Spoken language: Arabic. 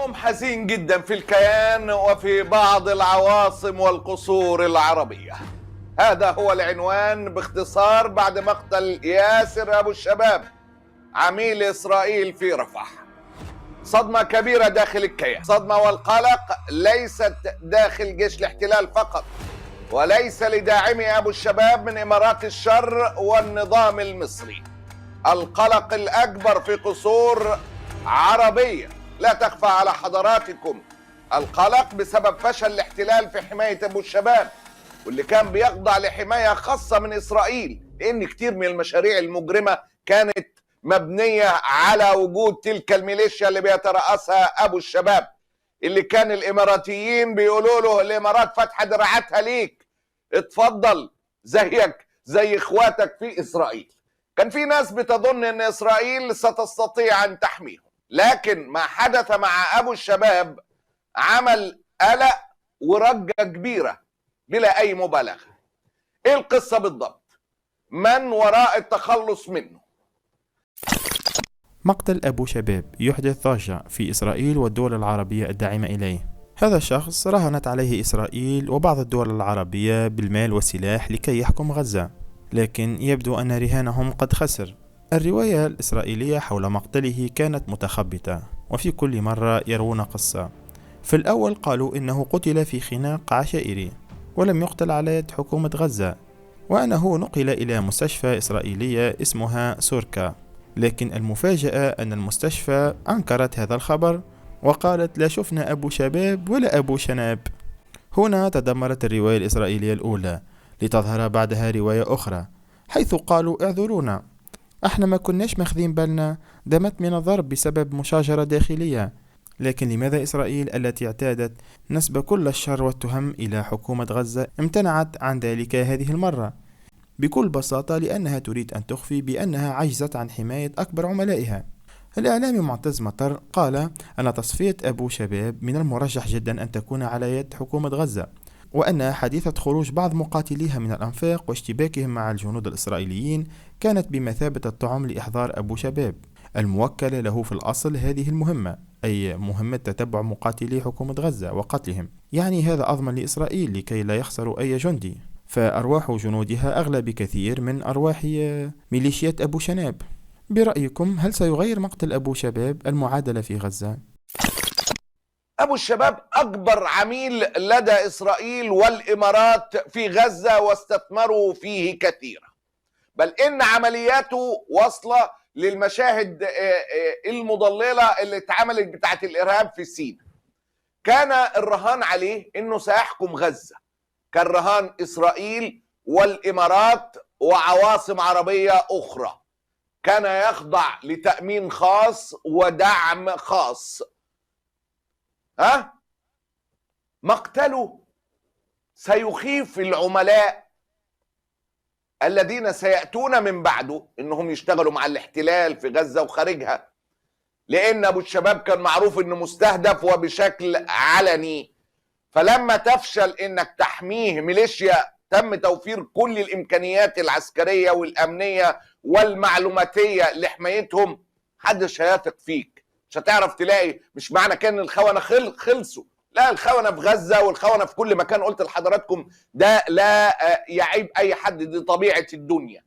يوم حزين جدا في الكيان وفي بعض العواصم والقصور العربية. هذا هو العنوان باختصار بعد مقتل ياسر أبو الشباب عميل إسرائيل في رفح. صدمة كبيرة داخل الكيان، صدمة والقلق ليست داخل جيش الاحتلال فقط، وليس لداعمي أبو الشباب من إمارات الشر والنظام المصري. القلق الأكبر في قصور عربية لا تخفى على حضراتكم. القلق بسبب فشل الاحتلال في حماية أبو الشباب، واللي كان بيخضع لحماية خاصة من إسرائيل، لأن كتير من المشاريع المجرمة كانت مبنية على وجود تلك الميليشيا اللي بيترأسها أبو الشباب، اللي كان الإماراتيين بيقولوا له الإمارات فاتحة دراعاتها ليك، اتفضل زيك زي إخواتك في إسرائيل. كان في ناس بتظن أن إسرائيل ستستطيع أن تحميهم، لكن ما حدث مع أبو الشباب عمل قلق ورجة كبيرة بلا أي مبالغة. إيه القصة بالضبط؟ من وراء التخلص منه؟ مقتل أبو شباب يحدث ضجة في إسرائيل والدول العربية الداعمة إليه. هذا الشخص راهنت عليه إسرائيل وبعض الدول العربية بالمال والسلاح لكي يحكم غزة، لكن يبدو أن رهانهم قد خسر. الرواية الإسرائيلية حول مقتله كانت متخبطة، وفي كل مرة يروون قصة. في الأول قالوا إنه قتل في خناق عشائري ولم يقتل على يد حكومة غزة، وأنه نقل إلى مستشفى إسرائيلية اسمها سوركا. لكن المفاجأة أن المستشفى أنكرت هذا الخبر وقالت لا شفنا أبو شباب ولا أبو شناب. هنا تدمرت الرواية الإسرائيلية الأولى لتظهر بعدها رواية أخرى، حيث قالوا اعذرونا، احنا ما كناش ماخذين بالنا، دمت من الضرب بسبب مشاجرة داخلية. لكن لماذا إسرائيل التي اعتادت نسب كل الشر والتهم إلى حكومة غزة امتنعت عن ذلك هذه المرة؟ بكل بساطة لأنها تريد أن تخفي بأنها عجزت عن حماية أكبر عملائها. الإعلامي معتز مطر قال أن تصفية أبو شباب من المرجح جدا أن تكون على يد حكومة غزة، وأن حادثة خروج بعض مقاتليها من الأنفاق واشتباكهم مع الجنود الإسرائيليين كانت بمثابة الطعم لإحضار أبو شباب الموكل له في الأصل هذه المهمة، أي مهمة تتبع مقاتلي حكومة غزة وقتلهم. يعني هذا أضمن لإسرائيل لكي لا يخسروا أي جندي، فأرواح جنودها أغلى بكثير من أرواح ميليشيات أبو شناب. برأيكم هل سيغير مقتل أبو شباب المعادلة في غزة؟ أبو الشباب أكبر عميل لدى إسرائيل والإمارات في غزة، واستثمروا فيه كثيرا، بل إن عملياته واصلة للمشاهد المضللة اللي اتعملت بتاعت الإرهاب في سيناء. كان الرهان عليه إنه سيحكم غزة، كان رهان إسرائيل والإمارات وعواصم عربية أخرى، كان يخضع لتأمين خاص ودعم خاص. مقتله سيخيف العملاء الذين سيأتون من بعده إنهم يشتغلوا مع الاحتلال في غزة وخارجها، لأن أبو الشباب كان معروف إنه مستهدف وبشكل علني. فلما تفشل إنك تحميه ميليشيا تم توفير كل الإمكانيات العسكرية والأمنية والمعلوماتية لحمايتهم، محدش هيثق فيك، مش هتعرف تلاقي. مش معنى كان الخونة خلصوا، لا، الخونة في غزة والخونة في كل مكان، قلت لحضراتكم ده لا يعيب أي حد، دي طبيعة الدنيا.